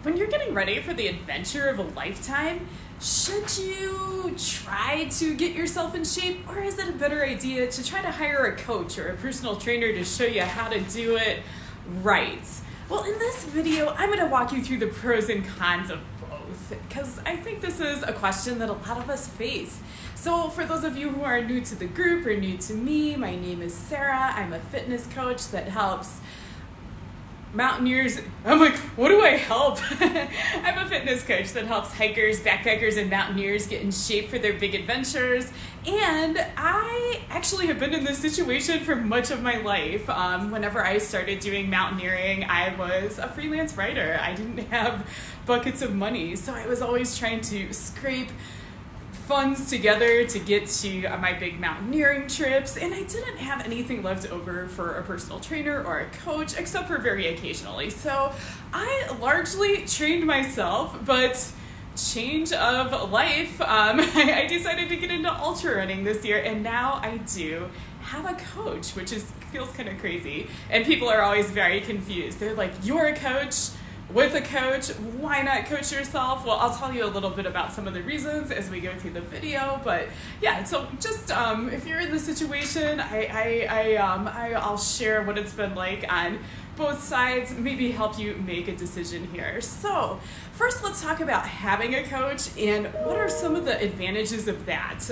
When you're getting ready for the adventure of a lifetime, should you try to get yourself in shape, or is it a better idea to try to hire a coach or a personal trainer to show you how to do it right? Well, in this video, I'm going to walk you through the pros and cons of both, because I think this is a question that a lot of us face. So for those of you who are new to the group or new to me, my name is Sarah. I'm a fitness coach that helps mountaineers. I'm like, what do I help? I'm a fitness coach that helps hikers, backpackers, and mountaineers get in shape for their big adventures. And I actually have been in this situation for much of my life. Whenever I started doing mountaineering, I was a freelance writer. I didn't have buckets of money, so I was always trying to scrape funds together to get to my big mountaineering trips, and I didn't have anything left over for a personal trainer or a coach, except for very occasionally. So I largely trained myself, but change of life, I decided to get into ultra running this year, and now I do have a coach, which feels kind of crazy, and people are always very confused. They're like, you're a coach with a coach, why not coach yourself? Well, I'll tell you a little bit about some of the reasons as we go through the video, but yeah, so just if you're in the situation, I'll share what it's been like on both sides, maybe help you make a decision here. So first, let's talk about having a coach and what are some of the advantages of that.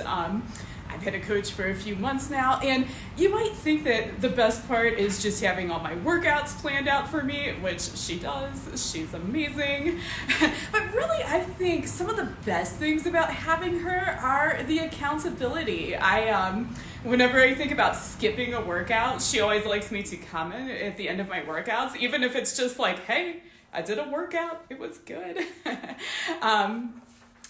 I've had a coach for a few months now, and you might think that the best part is just having all my workouts planned out for me, which she does. She's amazing. But really, I think some of the best things about having her are the accountability. Whenever I think about skipping a workout, she always likes me to comment at the end of my workouts, even if it's just like, hey, I did a workout, it was good.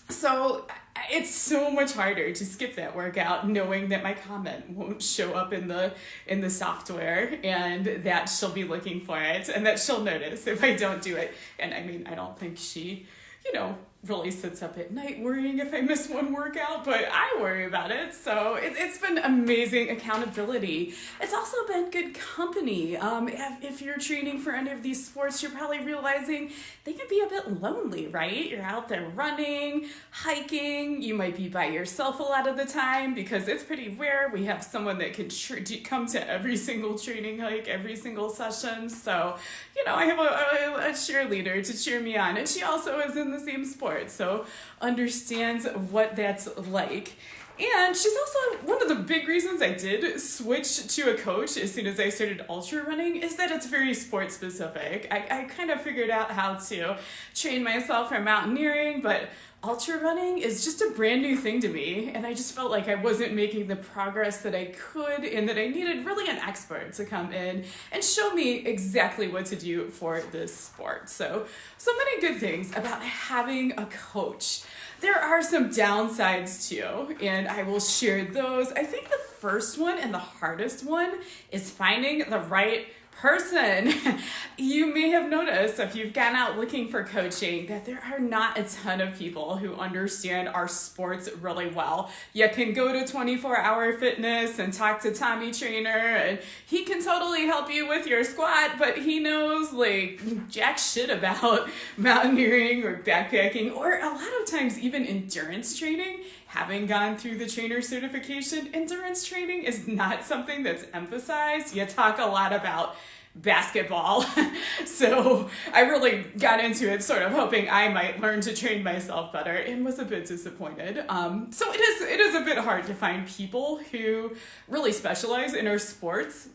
So it's so much harder to skip that workout knowing that my comment won't show up in the software, and that she'll be looking for it, and that she'll notice if I don't do it. And I mean, I don't think she, really sits up at night worrying if I miss one workout, but I worry about it. So it's been amazing accountability. It's also been good company. If you're training for any of these sports, you're probably realizing they can be a bit lonely, right? You're out there running, hiking. You might be by yourself a lot of the time because it's pretty rare we have someone that can come to every single training hike, every single session. So, I have a cheerleader to cheer me on, and she also is in the same sport, so understands what that's like. And she's also one of the big reasons I did switch to a coach as soon as I started ultra running is that it's very sport specific. I kind of figured out how to train myself for mountaineering, but ultra running is just a brand new thing to me, and I just felt like I wasn't making the progress that I could, and that I needed really an expert to come in and show me exactly what to do for this sport. So many good things about having a coach. There are some downsides too, and I will share those. I think the first one and the hardest one is finding the right person. You may have noticed if you've gone out looking for coaching that there are not a ton of people who understand our sports really well. You can go to 24 Hour Fitness and talk to Tommy Trainer, and he can totally help you with your squat, but he knows like jack shit about mountaineering or backpacking, or a lot of times even endurance training. Having gone through the trainer certification, endurance training is not something that's emphasized. You talk a lot about basketball. So I really got into it sort of hoping I might learn to train myself better, and was a bit disappointed. So it is a bit hard to find people who really specialize in our sports.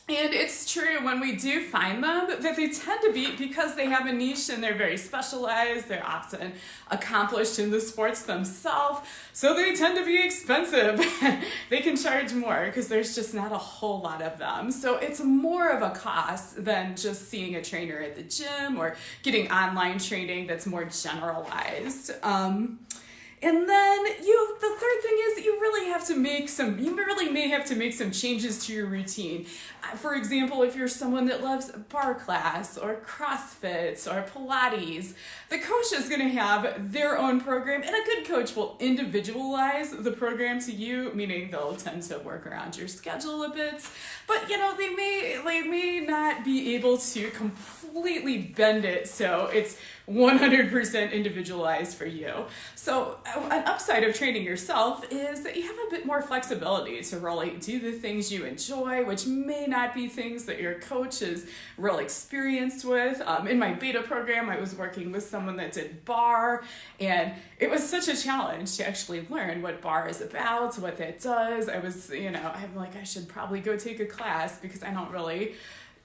And it's true, when we do find them, that they tend to be, because they have a niche and they're very specialized, they're often accomplished in the sports themselves, so they tend to be expensive. They can charge more because there's just not a whole lot of them. So it's more of a cost than just seeing a trainer at the gym or getting online training that's more generalized. And then the third thing is you really may have to make some changes to your routine. For example, if you're someone that loves bar class or CrossFit or Pilates, the coach is going to have their own program, and a good coach will individualize the program to you, meaning they'll tend to work around your schedule a bit. But they may not be able to completely bend it so it's 100% individualized for you. So an upside of training yourself is that you have a bit more flexibility to really do the things you enjoy, which may not be things that your coach is real experienced with. In my beta program, I was working with someone that did bar, and it was such a challenge to actually learn what bar is about, what that does. I'm like, I should probably go take a class because I don't really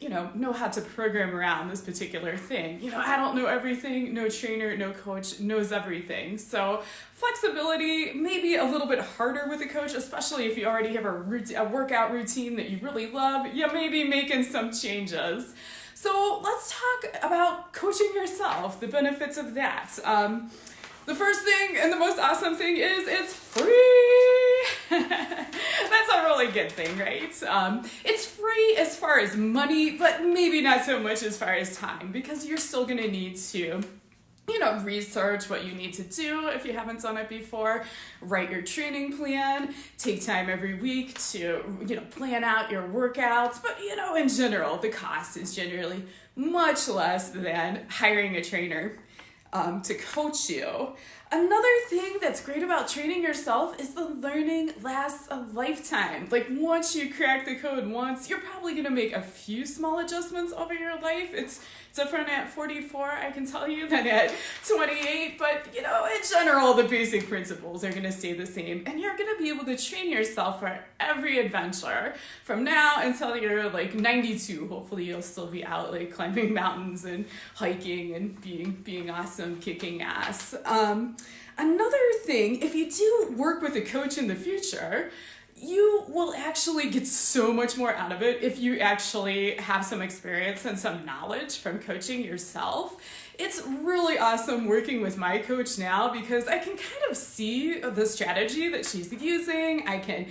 know how to program around this particular thing. I don't know everything. No trainer, no coach knows everything. So flexibility may be a little bit harder with a coach, especially if you already have a workout routine that you really love. You may be making some changes. So let's talk about coaching yourself, the benefits of that. The first thing and the most awesome thing is it's free. That's a really good thing, right? It's free as far as money, but maybe not so much as far as time, because you're still going to need to research what you need to do if you haven't done it before, write your training plan, take time every week to, plan out your workouts. But, in general, the cost is generally much less than hiring a trainer to coach you. Another thing that's great about training yourself is the learning lasts a lifetime. Like once you crack the code once, you're probably going to make a few small adjustments over your life. It's different at 44, I can tell you, than at 28. But, in general, the basic principles are going to stay the same. And you're going to be able to train yourself for every adventure from now until you're like 92. Hopefully you'll still be out like climbing mountains and hiking and being awesome, kicking ass. Another thing, if you do work with a coach in the future, you will actually get so much more out of it if you actually have some experience and some knowledge from coaching yourself. It's really awesome working with my coach now because I can kind of see the strategy that she's using. I can,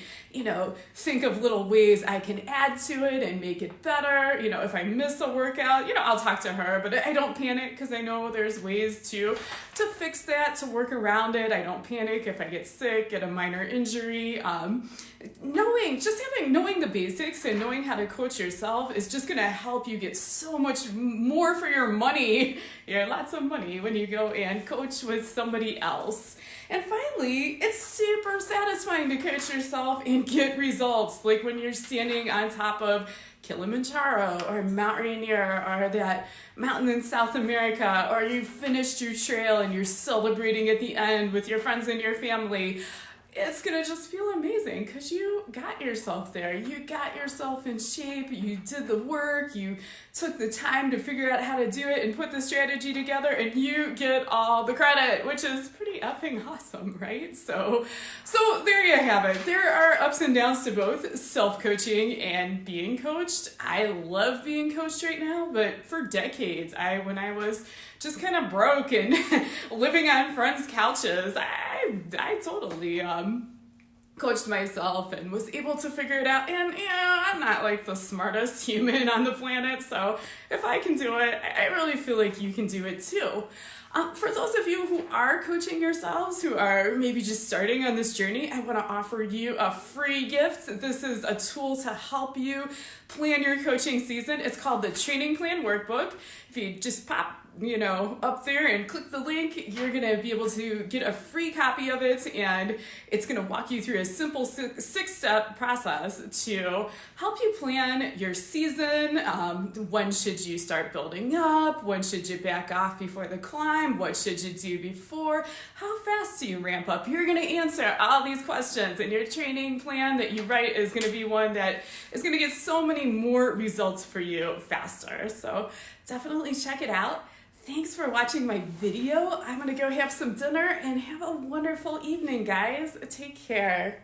think of little ways I can add to it and make it better. If I miss a workout, I'll talk to her, but I don't panic because I know there's ways to fix that, to work around it. I don't panic if I get sick, get a minor injury. Knowing the basics and knowing how to coach yourself is just going to help you get so much more for your money. Lots of money when you go and coach with somebody else. And finally, it's super satisfying to coach yourself and get results, like when you're standing on top of Kilimanjaro or Mount Rainier or that mountain in South America, or you finished your trail and you're celebrating at the end with your friends and your family. It's going to just feel amazing because you got yourself there. You got yourself in shape. You did the work. You took the time to figure out how to do it and put the strategy together, and you get all the credit, which is pretty effing awesome, right? So there you have it. There are ups and downs to both self-coaching and being coached. I love being coached right now, but for decades, when I was just kind of broke and living on friends' couches, I totally coached myself and was able to figure it out. And I'm not like the smartest human on the planet, so if I can do it, I really feel like you can do it too. For those of you who are coaching yourselves, who are maybe just starting on this journey, I want to offer you a free gift. This is a tool to help you plan your coaching season. It's called the Training Plan Workbook. If you just pop up there and click the link, you're going to be able to get a free copy of it, and it's going to walk you through a simple six-step process to help you plan your season. When should you start building up? When should you back off before the climb? What should you do before? How fast do you ramp up? You're going to answer all these questions, and your training plan that you write is going to be one that is going to get so many more results for you faster. So definitely check it out. Thanks for watching my video. I'm gonna go have some dinner and have a wonderful evening, guys. Take care.